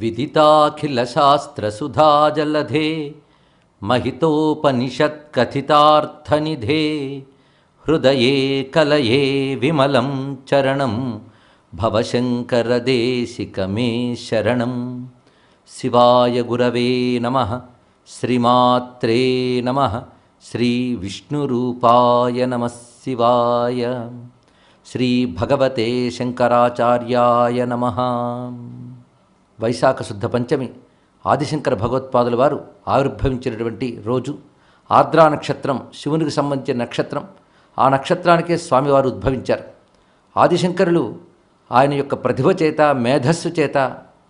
विदिताखिलशास्त्रसुधाजलधे महितोपनिषत्कथितार्थनिधे हृदये कलये विमलं चरणं भवशङ्करदेशिकमे शरणं। शिवाय गुरवे नमः। श्रीमात्रे नमः। श्रीविष्णुरूपाय नमः शिवाय। श्रीभगवते शंकराचार्याय नमः। వైశాఖ శుద్ధ పంచమి ఆదిశంకర భగవత్పాదుల వారు ఆవిర్భవించినటువంటి రోజు. ఆర్ద్రా నక్షత్రం శివునికి సంబంధించిన నక్షత్రం. ఆ నక్షత్రానికే స్వామివారు ఉద్భవించారు. ఆదిశంకరులు ఆయన యొక్క ప్రతిభ చేత, మేధస్సు చేత,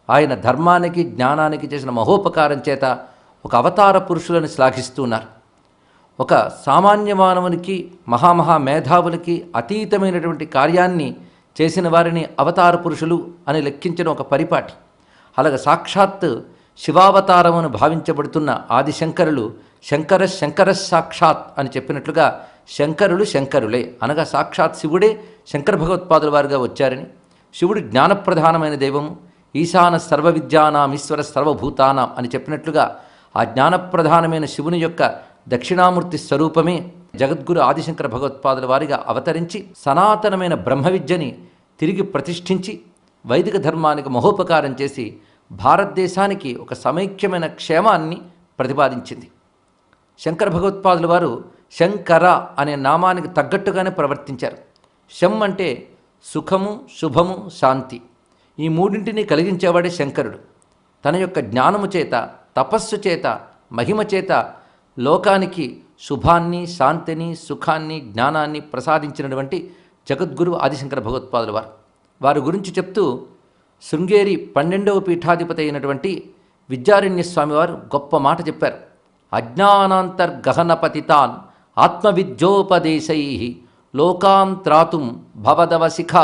ఆయన ధర్మానికి జ్ఞానానికి చేసిన మహోపకారం చేత ఒక అవతార పురుషులను శ్లాఘిస్తున్నారు. ఒక సామాన్య మానవునికి, మహామహా మేధావులకి అతీతమైనటువంటి కార్యాన్ని చేసిన వారిని అవతార పురుషులు అని లెక్కించిన ఒక పరిపాటి. అలాగే సాక్షాత్ శివావతారమును భావించబడుతున్న ఆదిశంకరులు శంకర సాక్షాత్ అని చెప్పినట్లుగా శంకరులు శంకరులే అనగా సాక్షాత్ శివుడే శంకర భగవత్పాదుల వారుగా వచ్చారని, శివుడు జ్ఞానప్రధానమైన దైవము, ఈశాన సర్వ విద్యానాం ఈశ్వర సర్వభూతానాం అని చెప్పినట్లుగా ఆ జ్ఞానప్రధానమైన శివుని యొక్క దక్షిణామూర్తి స్వరూపమే జగద్గురు ఆదిశంకర భగవత్పాదుల వారిగా అవతరించి సనాతనమైన బ్రహ్మ విద్యని తిరిగి ప్రతిష్ఠించి వైదిక ధర్మానికి మహోపకారం చేసి భారతదేశానికి ఒక సమైక్యమైన క్షేమాన్ని ప్రతిపాదించింది. శంకర భగవత్పాదుల వారు శంకర అనే నామానికి తగ్గట్టుగానే ప్రవర్తించారు. శం అంటే సుఖము, శుభము, శాంతి. ఈ మూడింటిని కలిగించేవాడే శంకరుడు. తన యొక్క జ్ఞానము చేత, తపస్సు చేత, మహిమ చేత లోకానికి శుభాన్ని, శాంతిని, సుఖాన్ని, జ్ఞానాన్ని ప్రసాదించినటువంటి జగద్గురు ఆదిశంకర భగవత్పాదుల వారు. వారి గురించి చెప్తూ శృంగేరి 12వ పీఠాధిపతి అయినటువంటి విద్యారణ్య స్వామివారు గొప్ప మాట చెప్పారు. అజ్ఞానాంతర్గహనపతితాన్ ఆత్మవిద్యోపదేశై లోకాన్ త్రాతుం భవదవశిఖ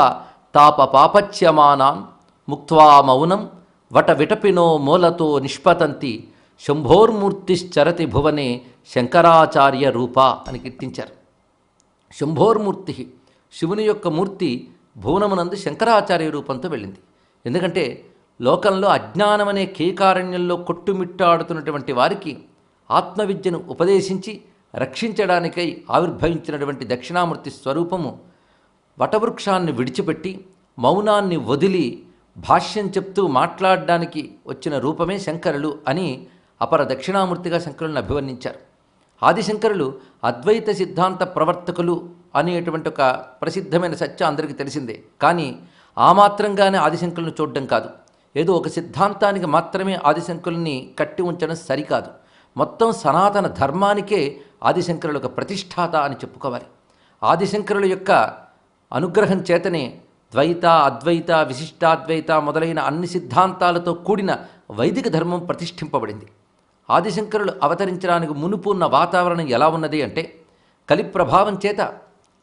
తాప పాపచ్యమానాన్ ముక్త్వా మౌనం వట విటపినో మూలతో నిష్పతంతి శంభోర్మూర్తిశ్చరతి భువనే శంకరాచార్య రూప అని కీర్తించారు. శంభోర్మూర్తి, శివుని యొక్క మూర్తి భువనమునందు శంకరాచార్య రూపంతో వెళ్ళింది. ఎందుకంటే లోకంలో అజ్ఞానం అనే కేకారణ్యంలో కొట్టుమిట్టాడుతున్నటువంటి వారికి ఆత్మవిద్యను ఉపదేశించి రక్షించడానికై ఆవిర్భవించినటువంటి దక్షిణామూర్తి స్వరూపము వటవృక్షాన్ని విడిచిపెట్టి మౌనాన్ని వదిలి భాష్యం చెప్తూ మాట్లాడడానికి వచ్చిన రూపమే శంకరులు అని అపర దక్షిణామూర్తిగా శంకరులను అభివర్ణించారు. ఆదిశంకరులు అద్వైత సిద్ధాంత ప్రవర్తకులు అనేటువంటి ఒక ప్రసిద్ధమైన సత్యం అందరికీ తెలిసిందే. కానీ ఆ మాత్రంగానే ఆదిశంకరులను చూడడం కాదు, ఏదో ఒక సిద్ధాంతానికి మాత్రమే ఆదిశంకరుల్ని కట్టి ఉంచడం సరికాదు. మొత్తం సనాతన ధర్మానికే ఆదిశంకరులు ఒక ప్రతిష్టాత అని చెప్పుకోవాలి. ఆదిశంకరుల యొక్క అనుగ్రహం చేతనే ద్వైత, అద్వైత, విశిష్టాద్వైత మొదలైన అన్ని సిద్ధాంతాలతో కూడిన వైదిక ధర్మం ప్రతిష్ఠింపబడింది. ఆదిశంకరులు అవతరించడానికి మునుపు ఉన్న వాతావరణం ఎలా ఉన్నది అంటే, కలి ప్రభావం చేత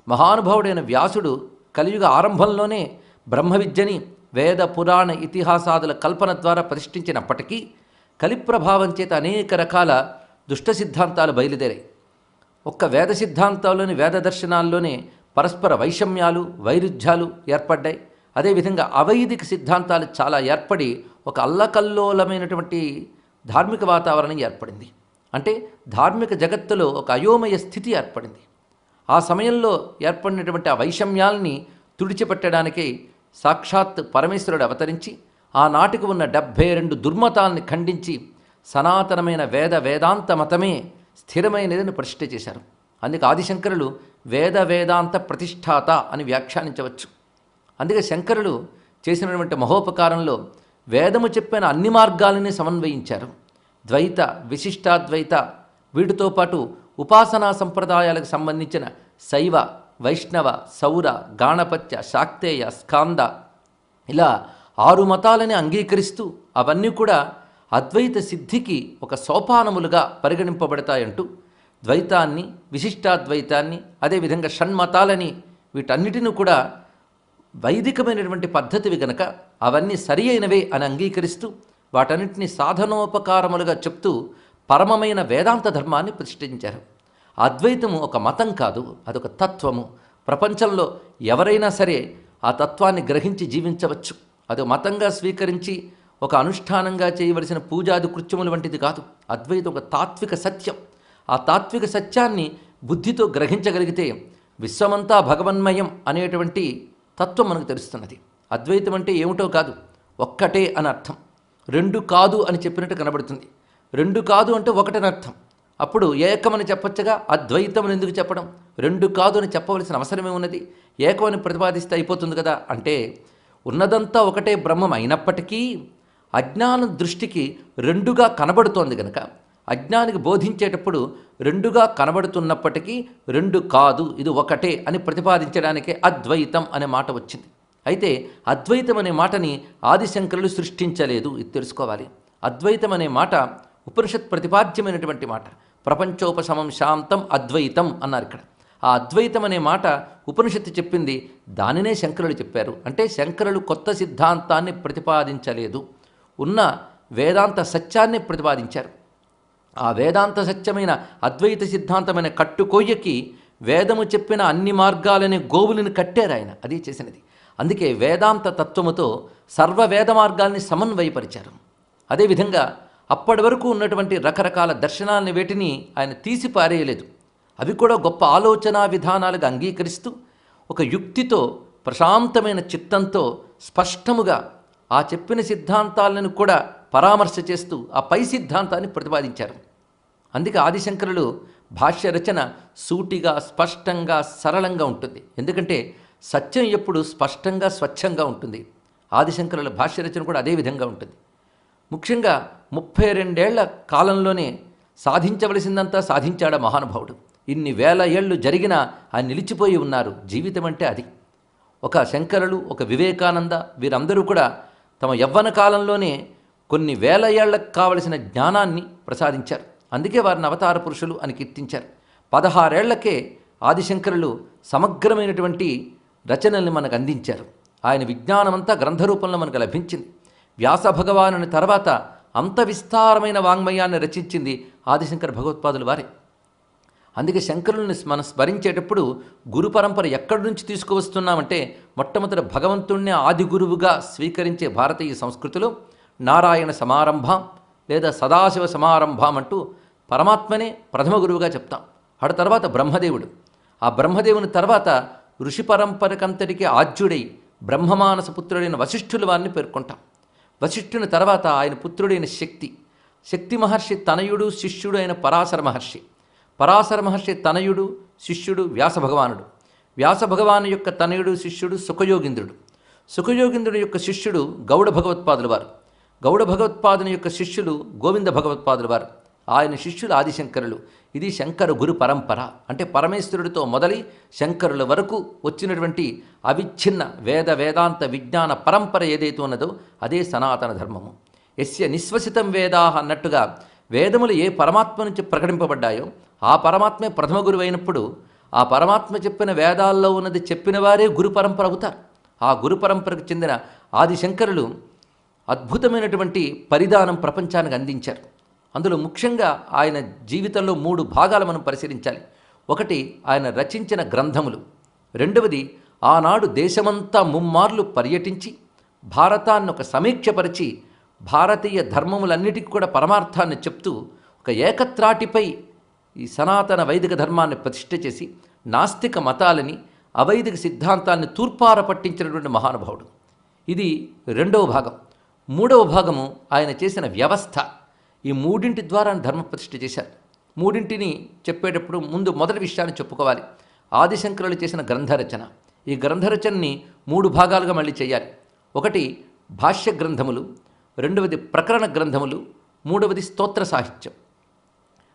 మహానుభావుడైన వ్యాసుడు కలియుగ ఆరంభంలోనే బ్రహ్మ విద్యని వేద, పురాణ, ఇతిహాసాదుల కల్పన ద్వారా ప్రతిష్ఠించినప్పటికీ కలి ప్రభావం చేత అనేక రకాల దుష్ట సిద్ధాంతాలు బయలుదేరాయి. ఒక్క వేద సిద్ధాంతాల్లోని, వేద దర్శనాల్లోనే పరస్పర వైషమ్యాలు, వైరుధ్యాలు ఏర్పడ్డాయి. అదేవిధంగా అవైదిక సిద్ధాంతాలు చాలా ఏర్పడి ఒక అల్లకల్లోలమైనటువంటి ధార్మిక వాతావరణం ఏర్పడింది. అంటే ధార్మిక జగత్తులో ఒక అయోమయ స్థితి ఏర్పడింది. ఆ సమయంలో ఏర్పడినటువంటి ఆ వైషమ్యాల్ని తుడిచిపెట్టడానికై సాక్షాత్ పరమేశ్వరుడు అవతరించి ఆనాటికి ఉన్న 72 దుర్మతాల్ని ఖండించి సనాతనమైన వేదాంత మతమే స్థిరమైనదని ప్రతిష్ఠ చేశారు. అందుకే ఆదిశంకరులు వేదాంత ప్రతిష్ఠాత అని వ్యాఖ్యానించవచ్చు. అందుకే శంకరులు చేసినటువంటి మహోపకారంలో వేదము చెప్పిన అన్ని మార్గాలని సమన్వయించారు. ద్వైత, విశిష్టాద్వైత, వీటితో పాటు ఉపాసనా సంప్రదాయాలకు సంబంధించిన శైవ, వైష్ణవ, సౌర, గాణపత్య, శాక్తేయ, స్కాంద ఇలా 6 మతాలని అంగీకరిస్తూ అవన్నీ కూడా అద్వైత సిద్ధికి ఒక సోపానములుగా పరిగణింపబడతాయంటూ ద్వైతాన్ని, విశిష్టాద్వైతాన్ని, అదేవిధంగా షణ్మతాలని వీటన్నిటిని కూడా వైదికమైనటువంటి పద్ధతివి గనక అవన్నీ సరి అయినవే అని అంగీకరిస్తూ వాటన్నిటిని సాధనోపకారములుగా చెప్తూ పరమమైన వేదాంత ధర్మాన్ని ప్రతిష్ఠించారు. అద్వైతము ఒక మతం కాదు, అదొక తత్వము. ప్రపంచంలో ఎవరైనా సరే ఆ తత్వాన్ని గ్రహించి జీవించవచ్చు. అది మతంగా స్వీకరించి ఒక అనుష్ఠానంగా చేయవలసిన పూజాది కృత్యముల వంటిది కాదు. అద్వైతం ఒక తాత్విక సత్యం. ఆ తాత్విక సత్యాన్ని బుద్ధితో గ్రహించగలిగితే విశ్వమంతా భగవన్మయం అనేటువంటి తత్వం మనకు తెలుస్తున్నది. అద్వైతం అంటే ఏమిటో కాదు, ఒక్కటే అని అర్థం. రెండు కాదు అని చెప్పినట్టు కనబడుతుంది. రెండు కాదు అంటే ఒకటని అర్థం. అప్పుడు ఏకమని చెప్పొచ్చగా, అద్వైతం ఎందుకు చెప్పడం? రెండు కాదు అని చెప్పవలసిన అవసరమే ఉన్నది. ఏకమని ప్రతిపాదిస్తే అయిపోతుంది కదా. అంటే ఉన్నదంతా ఒకటే బ్రహ్మం అయినప్పటికీ అజ్ఞానం దృష్టికి రెండుగా కనబడుతోంది గనక, అజ్ఞానికి బోధించేటప్పుడు రెండుగా కనబడుతున్నప్పటికీ రెండు కాదు, ఇది ఒకటే అని ప్రతిపాదించడానికే అద్వైతం అనే మాట వచ్చింది. అయితే అద్వైతం అనే మాటని ఆదిశంకరులు సృష్టించలేదు, ఇది తెలుసుకోవాలి. అద్వైతం అనే మాట ఉపనిషత్ ప్రతిపాద్యమైనటువంటి మాట. ప్రపంచోపశమం శాంతం అద్వైతం అన్నారు ఇక్కడ. ఆ అద్వైతం అనే మాట ఉపనిషత్తు చెప్పింది, దానినే శంకరులు చెప్పారు. అంటే శంకరులు కొత్త సిద్ధాంతాన్ని ప్రతిపాదించలేదు, ఉన్న వేదాంత సత్యాన్ని ప్రతిపాదించారు. ఆ వేదాంత సత్యమైన అద్వైత సిద్ధాంతమైన కట్టుకొయ్యకి వేదము చెప్పిన అన్ని మార్గాలనే గోవులను కట్టారు ఆయన. అది చేసినది. అందుకే వేదాంత తత్వముతో సర్వ వేద మార్గాల్ని సమన్వయపరిచారు. అదేవిధంగా అప్పటి వరకు ఉన్నటువంటి రకరకాల దర్శనాలని వేటిని ఆయన తీసి పారేయలేదు. అవి కూడా గొప్ప ఆలోచనా విధానాలుగా అంగీకరిస్తూ ఒక యుక్తితో ప్రశాంతమైన చిత్తంతో స్పష్టముగా ఆ చెప్పిన సిద్ధాంతాలను కూడా పరామర్శ చేస్తూ ఆ పై సిద్ధాంతాన్ని ప్రతిపాదించారు. అందుకే ఆదిశంకరులు భాష్య రచన సూటిగా స్పష్టంగా సరళంగా ఉంటుంది. ఎందుకంటే సత్యం ఎప్పుడు స్పష్టంగా స్వచ్ఛంగా ఉంటుంది. ఆదిశంకరుల భాష్య రచన కూడా అదే విధంగా ఉంటుంది. ముఖ్యంగా 32 ఏళ్ల కాలంలోనే సాధించవలసిందంతా సాధించాడు మహానుభావుడు. ఇన్ని వేల ఏళ్ళు జరిగినా ఆయన నిలిచిపోయి ఉన్నారు. జీవితం అంటే అది. ఒక శంకరులు, ఒక వివేకానంద, వీరందరూ కూడా తమ యవ్వన కాలంలోనే కొన్ని వేల ఏళ్లకు కావలసిన జ్ఞానాన్ని ప్రసాదించారు. అందుకే వారిని అవతార పురుషులు అని కీర్తించారు. 16 ఏళ్లకే ఆదిశంకరులు సమగ్రమైనటువంటి రచనల్ని మనకు అందించారు. ఆయన విజ్ఞానమంతా గ్రంథరూపంలో మనకు లభించింది. వ్యాస భగవానుని తర్వాత అంత విస్తారమైన వాంగ్మయాన్ని రచించింది ఆదిశంకర భగవత్పాదులు వారే. అందుకే శంకరుల్ని మనం స్మరించేటప్పుడు గురు పరంపర ఎక్కడి నుంచి తీసుకువస్తున్నామంటే, మొట్టమొదటి భగవంతుణ్ణి ఆది గురువుగా స్వీకరించే భారతీయ సంస్కృతిలో నారాయణ సమారంభం లేదా సదాశివ సమారంభం అంటూ పరమాత్మనే ప్రథమ గురువుగా చెప్తాం. ఆ తర్వాత బ్రహ్మదేవుడు, ఆ బ్రహ్మదేవుని తర్వాత ఋషి పరంపరకంతటికి ఆద్యుడై బ్రహ్మమానస పుత్రుడైన వశిష్ఠుల వారిని పేర్కొంటాం. వశిష్ఠుని తర్వాత ఆయన పుత్రుడైన శక్తి మహర్షి తనయుడు శిష్యుడు అయిన పరాశర మహర్షి, పరాశర మహర్షి తనయుడు శిష్యుడు వ్యాస భగవానుడు, వ్యాస భగవాను యొక్క తనయుడు శిష్యుడు సుఖయోగింద్రుడు, సుఖయోగింద్రుడి యొక్క శిష్యుడు గౌడ భగవత్పాదుల వారు, గౌడ భగవత్పాదుని యొక్క శిష్యులు గోవింద భగవత్పాదుల వారు, ఆయన శిష్యులు ఆదిశంకరులు. ఇది శంకర గురు పరంపర. అంటే పరమేశ్వరుడితో మొదలై శంకరుల వరకు వచ్చినటువంటి అవిచ్ఛిన్న వేదాంత విజ్ఞాన పరంపర ఏదైతే ఉన్నదో అదే సనాతన ధర్మము. యస్య నిశ్వసితం వేదాహ అన్నట్టుగా వేదములు ఏ పరమాత్మ నుంచి ప్రకటింపబడ్డాయో ఆ పరమాత్మే ప్రథమ గురువు అయినప్పుడు ఆ పరమాత్మ చెప్పిన వేదాల్లో ఉన్నది చెప్పిన వారే గురు పరంపర అవుతారు. ఆ గురు పరంపరకు చెందిన ఆదిశంకరులు అద్భుతమైనటువంటి పరిధానం ప్రపంచానికి అందించారు. అందులో ముఖ్యంగా ఆయన జీవితంలో 3 భాగాలు మనం పరిశీలించాలి. ఒకటి ఆయన రచించిన గ్రంథములు, రెండవది ఆనాడు దేశమంతా ముమ్మార్లు పర్యటించి భారతాన్ని ఒక సమీక్షపరిచి భారతీయ ధర్మములన్నిటికీ కూడా పరమార్థాన్ని చెప్తూ ఒక ఏకత్రాటిపై ఈ సనాతన వైదిక ధర్మాన్ని ప్రతిష్ఠ చేసి నాస్తిక మతాలని అవైదిక సిద్ధాంతాన్ని తూర్పార పట్టించినటువంటి మహానుభావుడు. ఇది రెండవ భాగం. మూడవ భాగము ఆయన చేసిన వ్యవస్థ. ఈ మూడింటి ద్వారా ధర్మ ప్రతిష్ఠ చేశారు. మూడింటిని చెప్పేటప్పుడు ముందు మొదటి విషయాన్ని చెప్పుకోవాలి. ఆదిశంకరులు చేసిన గ్రంథరచన. ఈ గ్రంథరచనని 3 భాగాలుగా మళ్ళీ చేయాలి. ఒకటి భాష్య గ్రంథములు, రెండవది ప్రకరణ గ్రంథములు, మూడవది స్తోత్ర సాహిత్యం.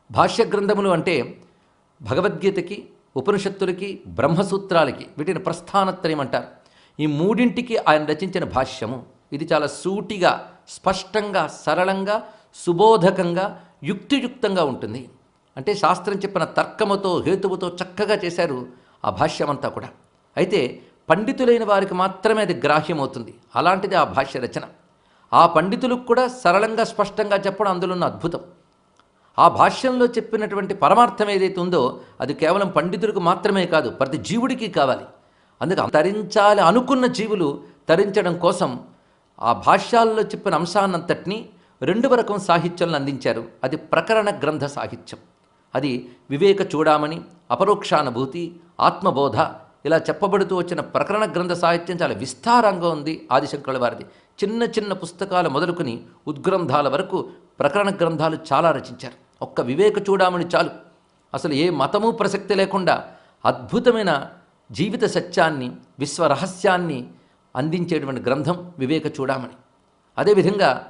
భాష్య గ్రంథములు అంటే భగవద్గీతకి, ఉపనిషత్తులకి, బ్రహ్మసూత్రాలకి, వీటిని ప్రస్థానత్రయం అంటారు. ఈ మూడింటికి ఆయన రచించిన భాష్యము. ఇది చాలా సూటిగా, స్పష్టంగా, సరళంగా, సుబోధకంగా, యుక్తియుక్తంగా ఉంటుంది. అంటే శాస్త్రం చెప్పిన తర్కముతో, హేతువుతో చక్కగా చేశారు ఆ భాష్యమంతా కూడా. అయితే పండితులైన వారికి మాత్రమే అది గ్రాహ్యమవుతుంది. అలాంటిది ఆ భాష్య రచన. ఆ పండితులకు కూడా సరళంగా, స్పష్టంగా చెప్పడం అందులో ఉన్న అద్భుతం. ఆ భాష్యంలో చెప్పినటువంటి పరమార్థం ఏదైతే ఉందో అది కేవలం పండితులకు మాత్రమే కాదు, ప్రతి జీవుడికి కావాలి. అందుకే తరించాలి అనుకున్న జీవులు తరించడం కోసం ఆ భాష్యాల్లో చెప్పిన అంశాన్నంతటినీ రెండవ రకం సాహిత్యాలను అందించారు. అది ప్రకరణ గ్రంథ సాహిత్యం. అది వివేక చూడామణి, అపరోక్షానుభూతి, ఆత్మబోధ ఇలా చెప్పబడుతూ వచ్చిన ప్రకరణ గ్రంథ సాహిత్యం చాలా విస్తారంగా ఉంది ఆదిశంకరుల వారిది. చిన్న చిన్న పుస్తకాలు మొదలుకొని ఉద్గ్రంథాల వరకు ప్రకరణ గ్రంథాలు చాలా రచించారు. ఒక్క వివేక చూడామణి చాలు. అసలు ఏ మతము ప్రసక్తి లేకుండా అద్భుతమైన జీవిత సత్యాన్ని, విశ్వరహస్యాన్ని అందించేటువంటి గ్రంథం వివేక చూడామణి. అదేవిధంగా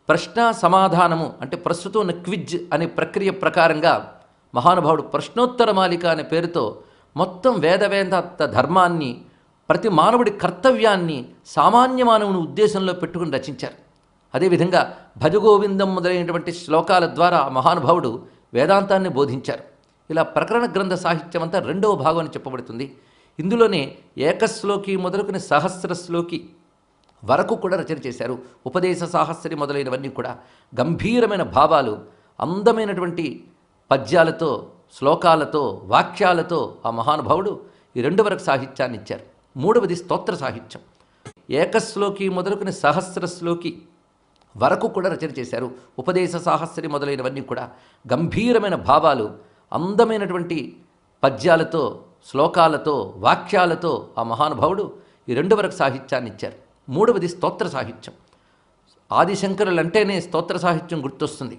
ప్రశ్న సమాధానము అంటే ప్రస్తుతం ఉన్న క్విజ్ అనే ప్రక్రియ ప్రకారంగా మహానుభావుడు ప్రశ్నోత్తర మాలిక అనే పేరుతో మొత్తం వేదాంత ధర్మాన్ని, ప్రతి మానవుడి కర్తవ్యాన్ని సామాన్య మానవుని ఉద్దేశంలో పెట్టుకుని రచించారు. అదేవిధంగా భజగోవిందం మొదలైనటువంటి శ్లోకాల ద్వారా మహానుభావుడు వేదాంతాన్ని బోధించారు. ఇలా ప్రకరణ గ్రంథ సాహిత్యం అంతా రెండవ భాగం అని చెప్పబడుతుంది. ఇందులోనే ఏకశ్లోకి మొదలుకుని సహస్రశ్లోకి వరకు కూడా రచన చేశారు. ఉపదేశ సాహస్రి మొదలైనవన్నీ కూడా గంభీరమైన భావాలు, అందమైనటువంటి పద్యాలతో, శ్లోకాలతో, వాక్యాలతో ఆ మహానుభావుడు ఈ రెండు వరకు సాహిత్యాన్ని ఇచ్చారు. మూడవది స్తోత్ర సాహిత్యం. ఏకశ్లోకి మొదలుకుని సహస్రశ్లోకి వరకు కూడా రచన చేశారు. ఉపదేశ సాహస్రి మొదలైనవన్నీ కూడా గంభీరమైన భావాలు, అందమైనటువంటి పద్యాలతో, శ్లోకాలతో, వాక్యాలతో ఆ మహానుభావుడు ఈ రెండు వరకు సాహిత్యాన్ని ఇచ్చారు. మూడవది స్తోత్ర సాహిత్యం. ఆదిశంకరులంటేనే స్తోత్ర సాహిత్యం గుర్తొస్తుంది.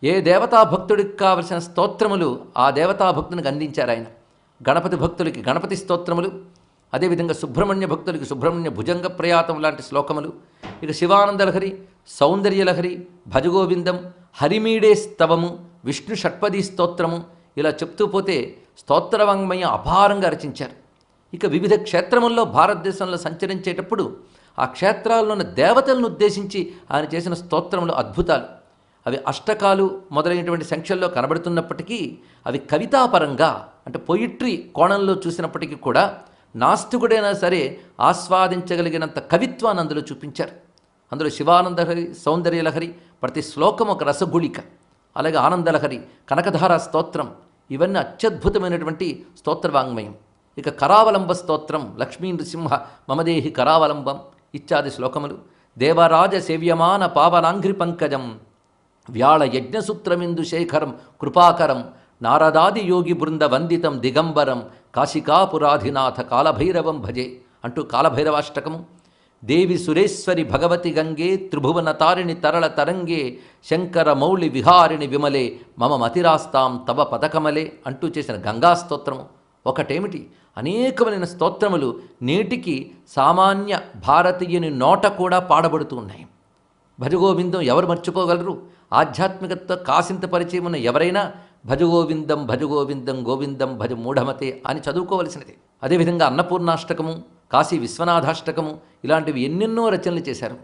ఏ దేవతా భక్తుడికి కావలసిన స్తోత్రములు ఆ దేవతా భక్తునికి అందించారు ఆయన. గణపతి భక్తులకి గణపతి స్తోత్రములు, అదేవిధంగా సుబ్రహ్మణ్య భక్తులకి సుబ్రహ్మణ్య భుజంగ ప్రయాతం లాంటి శ్లోకములు, ఇక శివానందలహరి, సౌందర్యలహరి, భజగోవిందం, హరిమీడే స్తవము, విష్ణు షట్పదీ స్తోత్రము ఇలా చెప్తూ పోతే స్తోత్రవాంగ్మయం అపారంగా రచించారు. ఇక వివిధ క్షేత్రముల్లో భారతదేశంలో సంచరించేటప్పుడు ఆ క్షేత్రాల్లో ఉన్న దేవతలను ఉద్దేశించి ఆయన చేసిన స్తోత్రములు అద్భుతాలు. అవి అష్టకాలు మొదలైనటువంటి సంఖ్యల్లో కనబడుతున్నప్పటికీ అవి కవితాపరంగా అంటే పొయిట్రీ కోణంలో చూసినప్పటికీ కూడా నాస్తికుడైనా సరే ఆస్వాదించగలిగినంత కవిత్వాన్ని అందులో చూపించారు. అందులో శివానందలహరి, సౌందర్యలహరి ప్రతి శ్లోకం ఒక రసగుళిక. అలాగే ఆనందలహరి, కనకధార స్తోత్రం ఇవన్నీ అత్యద్భుతమైనటువంటి స్తోత్రవాంగ్మయం. ఇక కరావలంబ స్తోత్రం, లక్ష్మీ నృసింహ మమదేహి కరావలంబం ఇత్యాది శ్లోకములు. దేవరాజ సేవ్యమాన పావనాంఘ్రి పంకజం, వ్యాళ యజ్ఞసూత్రమిందు శేఖరం కృపాకరం, నారదాది యోగి బృంద వందితం దిగంబరం, కాశికాపురాధినాథ కాలభైరవం భజే అంటూ కాలభైరవాష్టకము. దేవి సురేశ్వరి భగవతి గంగే త్రిభువన తారిణి తరళ తరంగే, శంకర మౌళి విహారిణి విమలే మమ మతిరాస్తాం తవ పదకమలే అంటూ చేసిన గంగా స్తోత్రము. ఒకటేమిటి, అనేకమైన స్తోత్రములు నేటికి సామాన్య భారతీయుని నోట కూడా పాడబడుతూ ఉన్నాయి. భజగోవిందం ఎవరు మర్చిపోగలరు? ఆధ్యాత్మికత కాసింత పరిచయం ఉన్న ఎవరైనా భజగోవిందం భజగోవిందం గోవిందం భజ మూఢమతే అని చదువుకోవలసినది. అదేవిధంగా అన్నపూర్ణాష్టకము, కాశీ విశ్వనాథాష్టకము ఇలాంటివి ఎన్నెన్నో రచనలు చేశారు.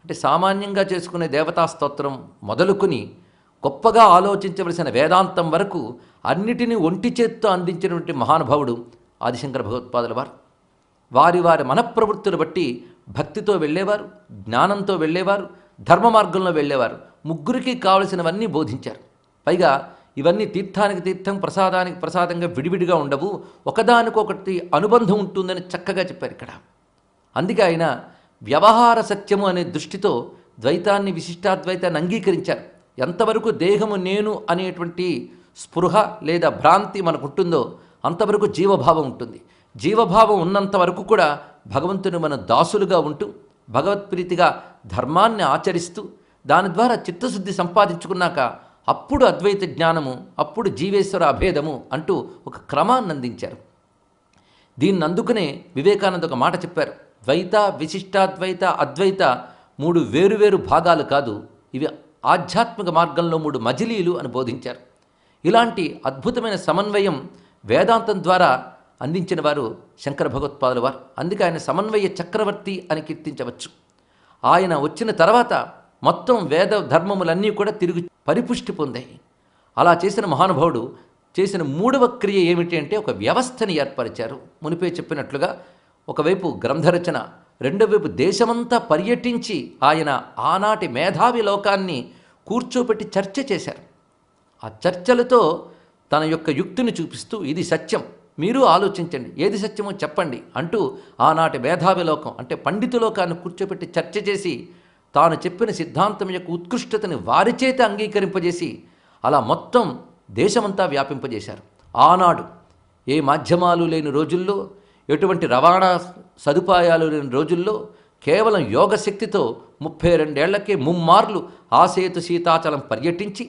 అంటే సామాన్యంగా చేసుకునే దేవతా స్తోత్రం మొదలుకొని గొప్పగా ఆలోచించవలసిన వేదాంతం వరకు అన్నిటినీ ఒంటి చేత్తో అందించినటువంటి మహానుభావుడు ఆదిశంకర భగవత్పాదుల వారు. వారి వారి మనఃప్రవృత్తులు బట్టి భక్తితో వెళ్ళేవారు, జ్ఞానంతో వెళ్ళేవారు, ధర్మ మార్గంలో వెళ్ళేవారు. ముగ్గురికి కావలసినవన్నీ బోధించారు. పైగా ఇవన్నీ తీర్థానికి తీర్థం, ప్రసాదానికి ప్రసాదంగా విడివిడిగా ఉండవు, ఒకదానికొకటి అనుబంధం ఉంటుందని చక్కగా చెప్పారు ఇక్కడ. అందుకే ఆయన వ్యవహార సత్యము అనే దృష్టితో ద్వైతాన్ని, విశిష్టాద్వైతాన్ని అంగీకరించారు. ఎంతవరకు దేహము నేను అనేటువంటి స్పృహ లేదా భ్రాంతి మనకు ఉంటుందో అంతవరకు జీవభావం ఉంటుంది. జీవభావం ఉన్నంత వరకు కూడా భగవంతుని మన దాసులుగా ఉంటూ భగవత్ప్రీతిగా ధర్మాన్ని ఆచరిస్తూ దాని ద్వారా చిత్తశుద్ధి సంపాదించుకున్నాక అప్పుడు అద్వైత జ్ఞానము, అప్పుడు జీవేశ్వర అభేదము అంటూ ఒక క్రమాన్ని అందించారు. దీన్ని అందుకునే వివేకానంద ఒక మాట చెప్పారు, ద్వైత, విశిష్టాద్వైత, అద్వైత మూడు వేరువేరు భాగాలు కాదు, ఇవి ఆధ్యాత్మిక మార్గంలో మూడు మజిలీలు అని బోధించారు. ఇలాంటి అద్భుతమైన సమన్వయం వేదాంతం ద్వారా అందించిన వారు శంకర భగవత్పాదుల వారు. అందుకే ఆయన సమన్వయ చక్రవర్తి అని కీర్తించవచ్చు. ఆయన వచ్చిన తర్వాత మొత్తం వేద ధర్మములన్నీ కూడా తిరిగి పరిపుష్టి పొందాయి. అలా చేసిన మహానుభావుడు చేసిన మూడవ క్రియ ఏమిటి అంటే ఒక వ్యవస్థని ఏర్పరిచారు. మునిపే చెప్పినట్లుగా ఒకవైపు గ్రంథరచన, రెండో వైపు దేశమంతా పర్యటించి ఆయన ఆనాటి మేధావి లోకాన్ని కూర్చోపెట్టి చర్చ చేశారు. ఆ చర్చలతో తన యొక్క యుక్తిని చూపిస్తూ ఇది సత్యం, మీరు ఆలోచించండి, ఏది సత్యమో చెప్పండి అంటూ ఆనాటి మేధావి లోకం అంటే పండితు లోకాన్ని కూర్చోబెట్టి చర్చ చేసి తాను చెప్పిన సిద్ధాంతం యొక్క ఉత్కృష్టతని వారి చేత అంగీకరింపజేసి అలా మొత్తం దేశమంతా వ్యాపింపజేశారు. ఆనాడు ఏ మాధ్యమాలు లేని రోజుల్లో, ఎటువంటి రవాణా సదుపాయాలు లేని రోజుల్లో కేవలం యోగశక్తితో 32 ఏళ్లకే ముమ్మార్లు ఆసేతు సీతాచలం పర్యటించి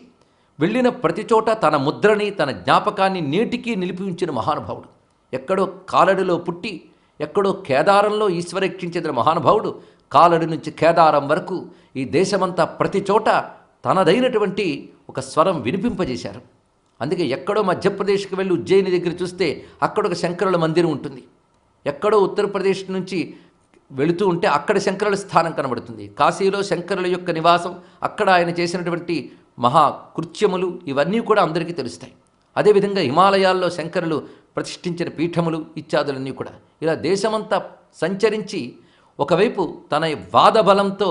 వెళ్ళిన ప్రతి చోట తన ముద్రని, తన జ్ఞాపకాన్ని నేటికీ నిలిపి ఉంచిన మహానుభావుడు. ఎక్కడో కాలడిలో పుట్టి ఎక్కడో కేదారంలో ఈశ్వరక్షిం చెందిన మహానుభావుడు కాలడి నుంచి కేదారం వరకు ఈ దేశమంతా ప్రతి చోట తనదైనటువంటి ఒక స్వరం వినిపింపజేశారు. అందుకే ఎక్కడో మధ్యప్రదేశ్కి వెళ్ళి ఉజ్జయిని దగ్గర చూస్తే అక్కడ ఒక శంకరుల మందిరం ఉంటుంది. ఎక్కడో ఉత్తరప్రదేశ్ నుంచి వెళుతూ ఉంటే అక్కడ శంకరుల స్థానం కనబడుతుంది. కాశీలో శంకరుల యొక్క నివాసం, అక్కడ ఆయన చేసినటువంటి మహాకృత్యములు ఇవన్నీ కూడా అందరికీ తెలుస్తాయి. అదేవిధంగా హిమాలయాల్లో శంకరులు ప్రతిష్ఠించిన పీఠములు ఇత్యాదులన్నీ కూడా ఇలా దేశమంతా సంచరించి ఒకవైపు తన వాదబలంతో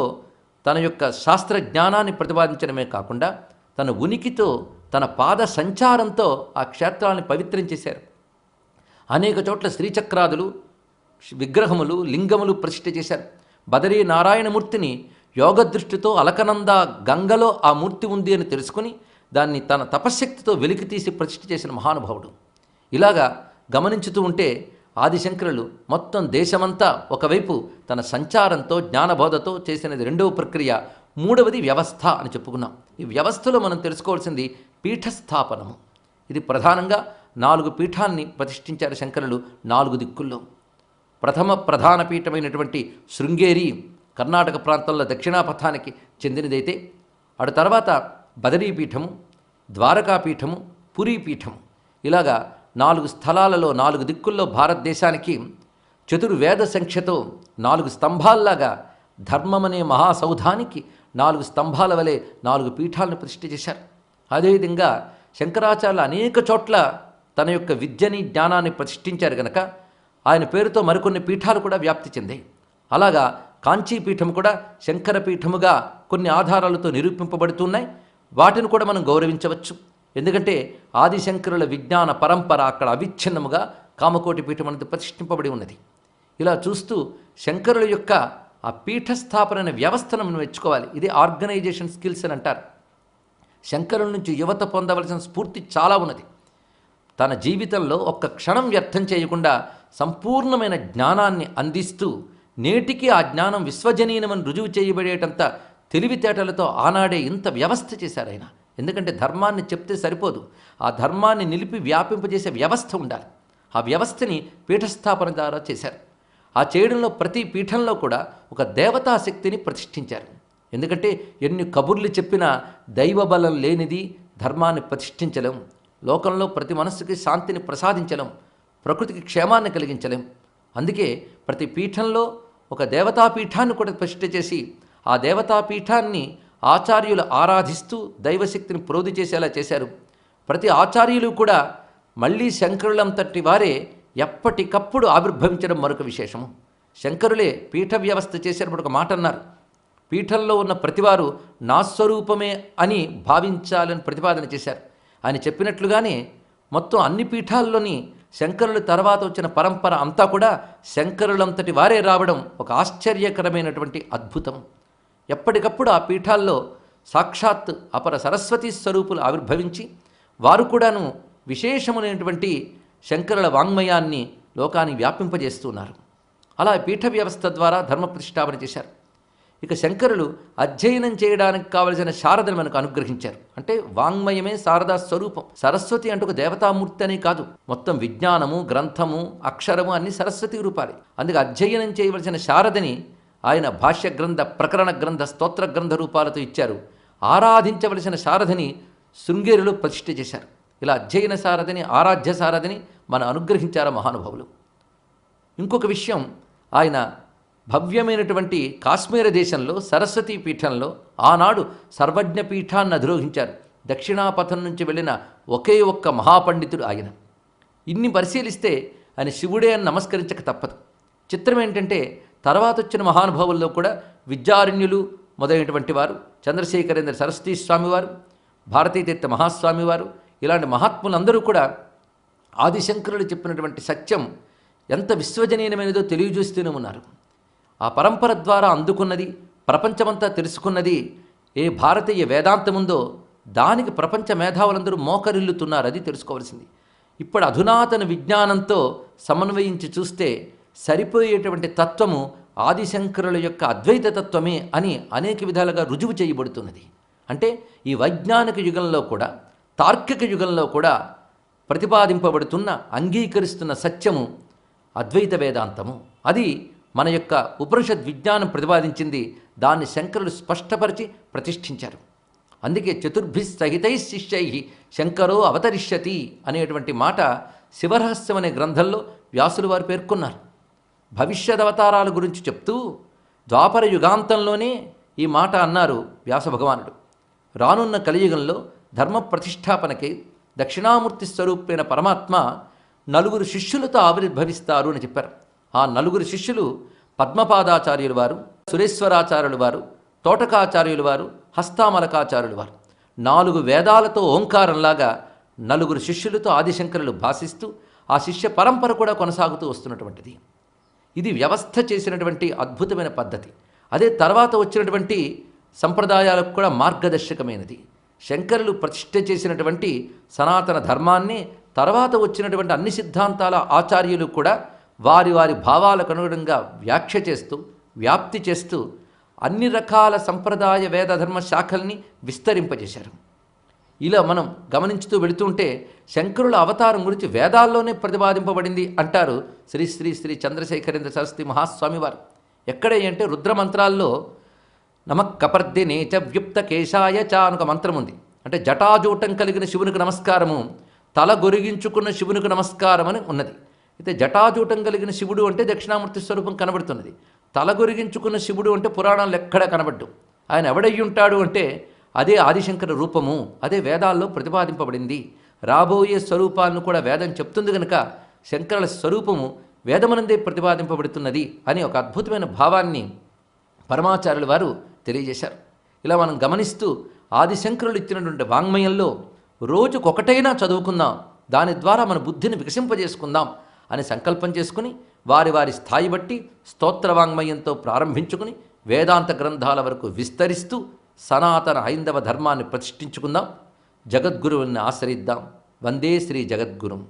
తన యొక్క శాస్త్ర జ్ఞానాన్ని ప్రతిపాదించడమే కాకుండా తన ఉనికితో, తన పాద సంచారంతో ఆ క్షేత్రాలను పవిత్రం చేశారు. అనేక చోట్ల శ్రీచక్రాదులు, విగ్రహములు, లింగములు ప్రతిష్ఠ చేశారు. బదరీ నారాయణమూర్తిని యోగదృష్టితో అలకనంద గంగలో ఆ మూర్తి ఉంది అని తెలుసుకుని దాన్ని తన తపశ్శక్తితో వెలికితీసి ప్రతిష్ఠ చేసిన మహానుభావుడు. ఇలాగా గమనించుతూ ఉంటే ఆదిశంకరులు మొత్తం దేశమంతా ఒకవైపు తన సంచారంతో, జ్ఞానబోధతో చేసినది రెండవ ప్రక్రియ. మూడవది వ్యవస్థ అని చెప్పుకున్నాం. ఈ వ్యవస్థలో మనం తెలుసుకోవాల్సింది పీఠస్థాపనము. ఇది ప్రధానంగా 4 పీఠాన్ని ప్రతిష్ఠించారు శంకరులు 4 దిక్కుల్లో. ప్రధాన పీఠమైనటువంటి శృంగేరి కర్ణాటక ప్రాంతంలో దక్షిణాపథానికి చెందినదైతే, అటు తర్వాత బదరీపీఠము, ద్వారకాపీఠము, పురీపీఠము, ఇలాగా 4 స్థలాలలో 4 దిక్కుల్లో భారతదేశానికి చతుర్వేద సంఖ్యతో 4 స్తంభాల్లాగా ధర్మమనే మహాసౌధానికి 4 స్తంభాల వలె 4 పీఠాలను ప్రతిష్ఠ చేశారు. అదేవిధంగా శంకరాచార్యులు అనేక చోట్ల తన యొక్క విద్యని, జ్ఞానాన్ని ప్రతిష్ఠించారు గనక ఆయన పేరుతో మరికొన్ని పీఠాలు కూడా వ్యాప్తి చెందాయి. అలాగా కాంచీపీఠం కూడా శంకరపీఠముగా కొన్ని ఆధారాలతో నిరూపింపబడుతున్నాయి. వాటిని కూడా మనం గౌరవించవచ్చు. ఎందుకంటే ఆదిశంకరుల విజ్ఞాన పరంపర అక్కడ అవిచ్ఛిన్నముగా కామకోటి పీఠం అనేది ప్రతిష్ఠింపబడి ఉన్నది. ఇలా చూస్తూ శంకరుల యొక్క ఆ పీఠస్థాపన వ్యవస్థను మనం మెచ్చుకోవాలి. ఇది ఆర్గనైజేషన్ స్కిల్స్ అని అంటారు. శంకరుల నుంచి యువత పొందవలసిన స్ఫూర్తి చాలా ఉన్నది. తన జీవితంలో ఒక్క క్షణం వ్యర్థం చేయకుండా సంపూర్ణమైన జ్ఞానాన్ని అందిస్తూ నేటికి ఆ జ్ఞానం విశ్వజనీనమని రుజువు చేయబడేటంత తెలివితేటలతో ఆనాడే ఇంత వ్యవస్థ చేశారు ఆయన. ఎందుకంటే ధర్మాన్ని చెప్తే సరిపోదు, ఆ ధర్మాన్ని నిలిపి వ్యాపింపజేసే వ్యవస్థ ఉండాలి. ఆ వ్యవస్థని పీఠస్థాపన ద్వారా చేశారు. ఆ చేయడంలో ప్రతి పీఠంలో కూడా ఒక దేవతాశక్తిని ప్రతిష్ఠించారు. ఎందుకంటే ఎన్ని కబుర్లు చెప్పినా దైవబలం లేనిది ధర్మాన్ని ప్రతిష్ఠించలేం. లోకంలో ప్రతి మనస్సుకి శాంతిని ప్రసాదించలేం, ప్రకృతికి క్షేమాన్ని కలిగించలేం. అందుకే ప్రతి పీఠంలో ఒక దేవతాపీఠాన్ని కూడా ప్రతిష్ఠ చేసి ఆ దేవతాపీఠాన్ని ఆచార్యులు ఆరాధిస్తూ దైవశక్తిని ప్రోధి చేసేలా చేశారు. ప్రతి ఆచార్యులు కూడా మళ్ళీ శంకరులంతటి వారే ఎప్పటికప్పుడు ఆవిర్భవించడం మరొక విశేషము. శంకరులే పీఠ వ్యవస్థ చేసేటప్పుడు ఒక మాట అన్నారు, పీఠంలో ఉన్న ప్రతివారు నా స్వరూపమే అని భావించాలని ప్రతిపాదన చేశారు. ఆయన చెప్పినట్లుగానే మొత్తం అన్ని పీఠాల్లోని శంకరుల తర్వాత వచ్చిన పరంపర అంతా కూడా శంకరులంతటి వారే రావడం ఒక ఆశ్చర్యకరమైనటువంటి అద్భుతం. ఎప్పటికప్పుడు ఆ పీఠాల్లో సాక్షాత్ అపర సరస్వతీ స్వరూపులు ఆవిర్భవించి వారు కూడాను విశేషమైనటువంటి శంకరుల వాంగ్మయాన్ని లోకాన్ని వ్యాపింపజేస్తున్నారు. అలా పీఠ వ్యవస్థ ద్వారా ధర్మ ప్రతిష్టాపన చేశారు. ఇక శంకరులు అధ్యయనం చేయడానికి కావలసిన శారదను మనకు అనుగ్రహించారు. అంటే వాంగ్మయమే శారదా స్వరూపం. సరస్వతి అంటూ ఒక దేవతామూర్తి అని కాదు, మొత్తం విజ్ఞానము, గ్రంథము, అక్షరము అన్ని సరస్వతి రూపాలే. అందుకే అధ్యయనం చేయవలసిన శారదని ఆయన భాష్య గ్రంథ, ప్రకరణ గ్రంథ, స్తోత్ర గ్రంథ రూపాలతో ఇచ్చారు. ఆరాధించవలసిన శారదని శృంగేరిలో ప్రతిష్ఠ చేశారు. ఇలా అధ్యయన శారదని, ఆరాధ్య శారదని మన అనుగ్రహించారు మహానుభావులు. ఇంకొక విషయం, ఆయన భవ్యమైనటువంటి కాశ్మీర దేశంలో సరస్వతీ పీఠంలో ఆనాడు సర్వజ్ఞ పీఠాన్ని అధిరోహించారు. దక్షిణాపథం నుంచి వెళ్ళిన ఒకే ఒక్క మహాపండితుడు ఆయన. ఇన్ని పరిశీలిస్తే ఆయన శివుడే అని నమస్కరించక తప్పదు. చిత్రం ఏంటంటే తర్వాత వచ్చిన మహానుభావుల్లో కూడా విద్యారణ్యులు మొదలైనటువంటి వారు, చంద్రశేఖరేంద్ర సరస్వతీ స్వామివారు, భారతీతీర్థ మహాస్వామివారు, ఇలాంటి మహాత్ములందరూ కూడా ఆదిశంకరులు చెప్పినటువంటి సత్యం ఎంత విశ్వజనీయమైనదో తెలియజూస్తూనే ఉన్నారు. ఆ పరంపర ద్వారా అందుకున్నది, ప్రపంచమంతా తెలుసుకున్నది ఏ భారతీయ వేదాంతముందో దానికి ప్రపంచ మేధావులందరూ మోకరిల్లుతున్నారు. అది తెలుసుకోవాల్సింది. ఇప్పుడు అధునాతన విజ్ఞానంతో సమన్వయించి చూస్తే సరిపోయేటువంటి తత్వము ఆదిశంకరుల యొక్క అద్వైత తత్వమే అని అనేక విధాలుగా రుజువు చేయబడుతున్నది. అంటే ఈ వైజ్ఞానిక యుగంలో కూడా, తార్కిక యుగంలో కూడా ప్రతిపాదింపబడుతున్న, అంగీకరిస్తున్న సత్యము అద్వైత వేదాంతము. అది మన యొక్క ఉపనిషద్ విజ్ఞానం ప్రతిపాదించింది. దాన్ని శంకరులు స్పష్టపరిచి ప్రతిష్ఠించారు. అందుకే చతుర్భిస్సహితై శిష్యై శంకరో అవతరిష్యతి అనేటువంటి మాట శివరహస్యం అనే గ్రంథంలో వ్యాసులు వారు పేర్కొన్నారు. భవిష్యద్ అవతారాల గురించి చెప్తూ ద్వాపర యుగాంతంలోనే ఈ మాట అన్నారు వ్యాస భగవానుడు. రానున్న కలియుగంలో ధర్మ ప్రతిష్టాపనకి దక్షిణామూర్తి స్వరూపైన పరమాత్మ 4 శిష్యులతో ఆవిర్భవిస్తారు అని చెప్పారు. ఆ 4 శిష్యులు పద్మపాదాచార్యులు వారు, సురేశ్వరాచార్యులు వారు, తోటకాచార్యులు వారు, హస్తామలకాచార్యులు వారు. 4 వేదాలతో ఓంకారంలాగా 4 శిష్యులతో ఆదిశంకరులు భాషిస్తూ ఆ శిష్య పరంపర కూడా కొనసాగుతూ వస్తున్నటువంటిది. ఇది వ్యవస్థ చేసినటువంటి అద్భుతమైన పద్ధతి. అదే తర్వాత వచ్చినటువంటి సంప్రదాయాలకు కూడా మార్గదర్శకమైనది. శంకరులు ప్రతిష్ఠ చేసినటువంటి సనాతన ధర్మాన్ని తర్వాత వచ్చినటువంటి అన్ని సిద్ధాంతాల ఆచార్యులు కూడా వారి వారి భావాలకు అనుగుణంగా వ్యాఖ్య చేస్తూ, వ్యాప్తి చేస్తూ అన్ని రకాల సంప్రదాయ వేదధర్మ శాఖల్ని విస్తరింపజేశారు. ఇలా మనం గమనించుతూ వెళుతుంటే శంకరుల అవతారం గురించి వేదాల్లోనే ప్రతిపాదింపబడింది అంటారు శ్రీ శ్రీ శ్రీ చంద్రశేఖరేంద్ర సరస్వతి మహాస్వామి వారు. ఎక్కడే అంటే రుద్రమంత్రాల్లో నమః కపర్దినే చ వ్యుప్త కేశాయ చ అనొక మంత్రం ఉంది. అంటే జటాజూటం కలిగిన శివునికి నమస్కారము, తల గొరిగించుకున్న శివునికి నమస్కారం అని ఉన్నది. అయితే జటాజూటం కలిగిన శివుడు అంటే దక్షిణామూర్తి స్వరూపం కనబడుతున్నది. తల గొరిగించుకున్న శివుడు అంటే పురాణాలు ఎక్కడా కనబడ్డు. ఆయన ఎవడయ్యి ఉంటాడు అంటే అదే ఆదిశంకర రూపము, అదే వేదాల్లో ప్రతిపాదింపబడింది. రాబోయే స్వరూపాలను కూడా వేదం చెప్తుంది కనుక శంకరుల స్వరూపము వేదమనందే ప్రతిపాదింపబడుతున్నది అని ఒక అద్భుతమైన భావాన్ని పరమాచార్యుల వారు తెలియజేశారు. ఇలా మనం గమనిస్తూ ఆదిశంకరులు ఇచ్చినటువంటి వాంగ్మయంలో రోజుకొకటైనా చదువుకుందాం, దాని ద్వారా మన బుద్ధిని వికసింపజేసుకుందాం అని సంకల్పం చేసుకుని వారి వారి స్థాయి బట్టి స్తోత్ర వాంగ్మయంతో ప్రారంభించుకుని వేదాంత గ్రంథాల వరకు విస్తరిస్తూ సనాతన హైందవ ధర్మాన్ని ప్రతిష్ఠించుకుందాం. జగద్గురువుని ఆశ్రయిద్దాం. వందే శ్రీ జగద్గురుం.